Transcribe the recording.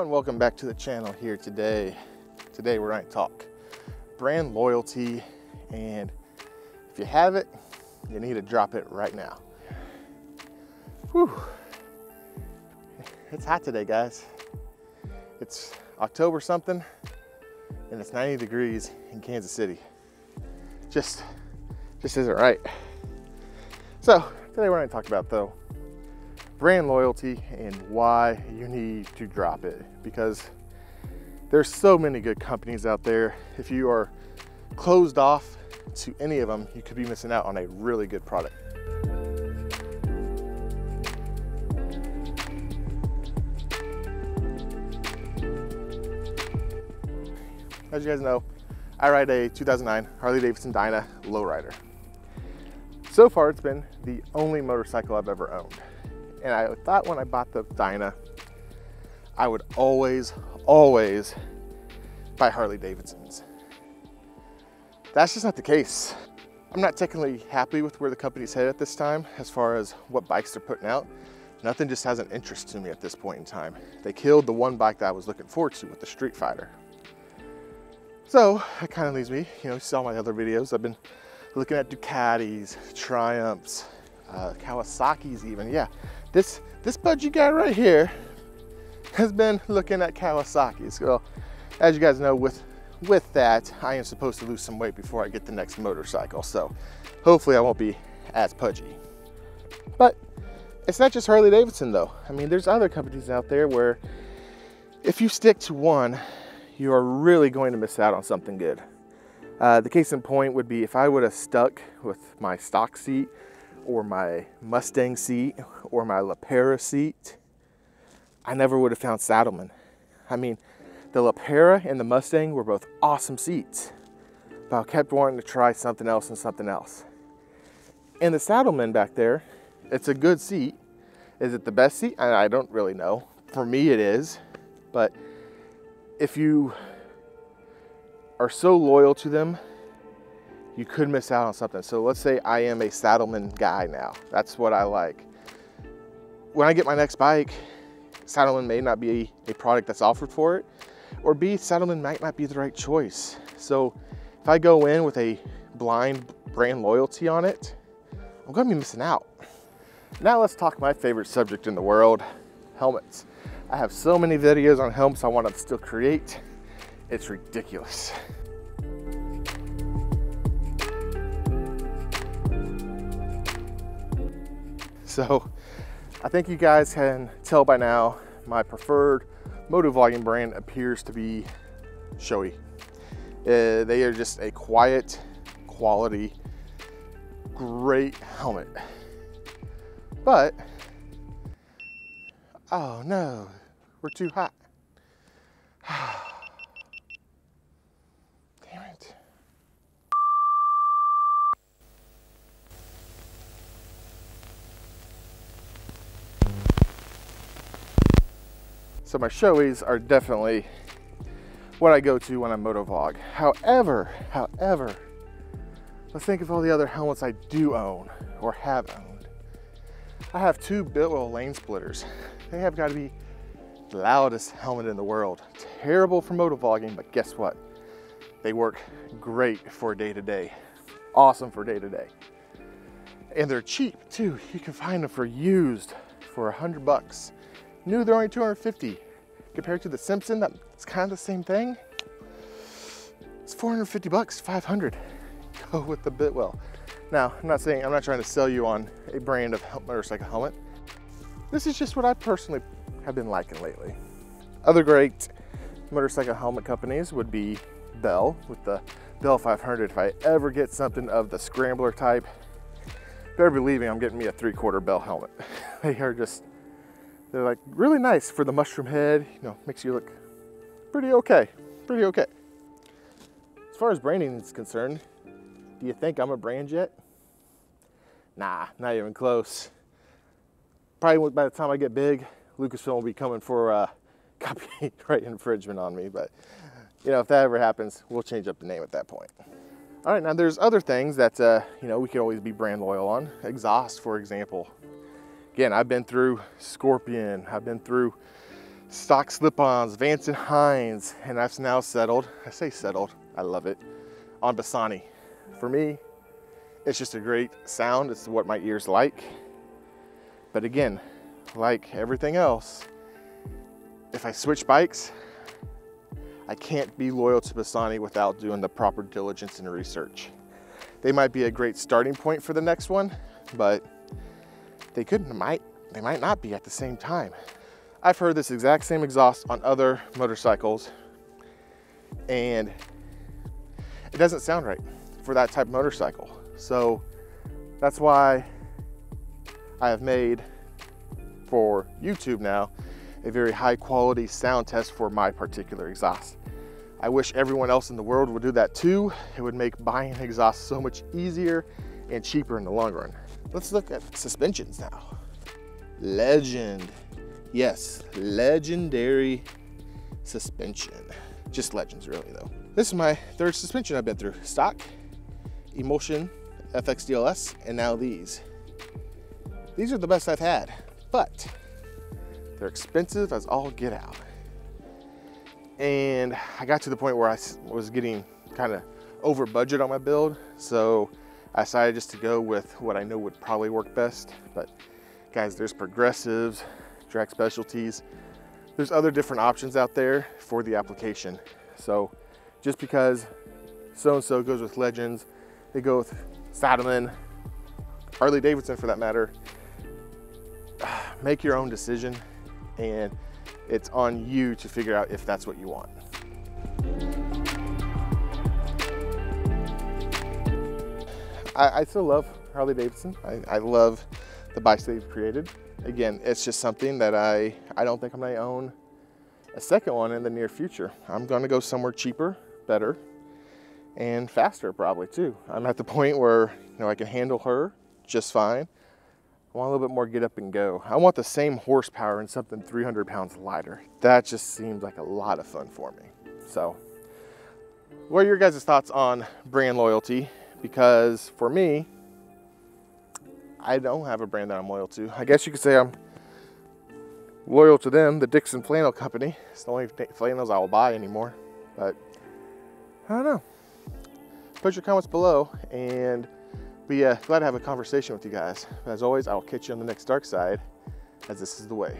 everyone, welcome back to the channel here today. Today we're going to talk brand loyalty, and if you have it, you need to drop it right now. Whew. It's hot today, guys. It's October something, and it's 90 degrees in Kansas City. Just isn't right. So today we're going to talk about, though, brand loyalty and why you need to drop it, because there's so many good companies out there. If you are closed off to any of them, you could be missing out on a really good product. As you guys know, I ride a 2009 Harley-Davidson Dyna Lowrider. So far, it's been the only motorcycle I've ever owned. And I thought when I bought the Dyna, I would always buy Harley-Davidsons. That's just not the case. I'm not technically happy with where the company's headed at this time as far as what bikes they're putting out. Nothing just has an interest to me at this point in time. They killed the one bike that I was looking forward to with the Street Fighter. So that kind of leaves me, you saw my other videos. I've been looking at Ducatis, Triumphs, Kawasaki's even. Yeah, this budgie guy right here has been looking at Kawasaki's. So as you guys know, with that, I am supposed to lose some weight before I get the next motorcycle. So hopefully I won't be as pudgy. But it's not just Harley-Davidson though. I mean, there's other companies out there where if you stick to one, you are really going to miss out on something good. The case in point would be if I would have stuck with my stock seat or my Mustang seat or my Lapera seat, I never would have found Saddlemen. I mean, the Lapera and the Mustang were both awesome seats, but I kept wanting to try something else and something else. And the Saddlemen back there, it's a good seat. Is it the best seat? I don't really know. For me it is, but if you are so loyal to them, you could miss out on something. So let's say I am a Saddlemen guy now. That's what I like. When I get my next bike, Saddlemen may not be a product that's offered for it, or B, Saddlemen might not be the right choice. So if I go in with a blind brand loyalty on it, I'm gonna be missing out. Now let's talk my favorite subject in the world, helmets. I have so many videos on helmets I want to still create. It's ridiculous. So I think you guys can tell by now, my preferred motovlogging brand appears to be Shoei. They are just a quiet, quality, great helmet. But, oh no, we're too hot. Damn it. So my Shoeis are definitely what I go to when I motovlog. However, let's think of all the other helmets I do own or have owned. I have two Biltwell lane splitters. They have got to be the loudest helmet in the world. Terrible for motovlogging, but guess what? They work great for day-to-day. Awesome for day-to-day. And they're cheap too. You can find them for used for $100. New, they're only 250. Compared to the Simpson, that's kind of the same thing. It's 450 bucks, 500. Go with the Biltwell. Now, I'm not trying to sell you on a brand of motorcycle helmet. This is just what I personally have been liking lately. Other great motorcycle helmet companies would be Bell with the Bell 500. If I ever get something of the Scrambler type, better believe me, I'm getting me a 3/4 Bell helmet. They're like really nice for the mushroom head, makes you look pretty okay. As far as branding is concerned, do you think I'm a brand yet? Nah, not even close. Probably by the time I get big, Lucasfilm will be coming for copyright infringement on me. But if that ever happens, we'll change up the name at that point. All right, now there's other things that we could always be brand loyal on. Exhaust, for example. Again, I've been through Scorpion, I've been through stock slip-ons, Vance and Hines, and I've now settled, I say settled, I love it, on Bassani. For me, it's just a great sound. It's what my ears like. But again, like everything else, if I switch bikes, I can't be loyal to Bassani without doing the proper diligence and research. They might be a great starting point for the next one, but they might not be at the same time. I've heard this exact same exhaust on other motorcycles, and it doesn't sound right for that type of motorcycle. So that's why I have made, for YouTube now, a very high quality sound test for my particular exhaust. I wish everyone else in the world would do that too. It would make buying an exhaust so much easier and cheaper in the long run. Let's look at suspensions now. Legend. Yes, legendary suspension. Just legends really though. This is my third suspension I've been through. Stock, Emulsion, FX DLS, and now these. These are the best I've had, but they're expensive as all get out. And I got to the point where I was getting kind of over budget on my build, so I decided just to go with what I know would probably work best. But guys, there's Progressives, Track Specialties. There's other different options out there for the application. So just because so-and-so goes with Legends, they go with Saddlemen, Harley Davidson for that matter, make your own decision, and it's on you to figure out if that's what you want. I still love Harley Davidson. I love the bikes they've created. Again, it's just something that I don't think I'm gonna own a second one in the near future. I'm gonna go somewhere cheaper, better, and faster probably too. I'm at the point where I can handle her just fine. I want a little bit more get up and go. I want the same horsepower and something 300 pounds lighter. That just seems like a lot of fun for me. So what are your guys' thoughts on brand loyalty? Because for me, I don't have a brand that I'm loyal to. I guess you could say I'm loyal to them, the Dixon Flannel Company. It's the only flannels I will buy anymore. But I don't know. Put your comments below, and be glad to have a conversation with you guys. As always, I will catch you on the next dark side, as this is the way.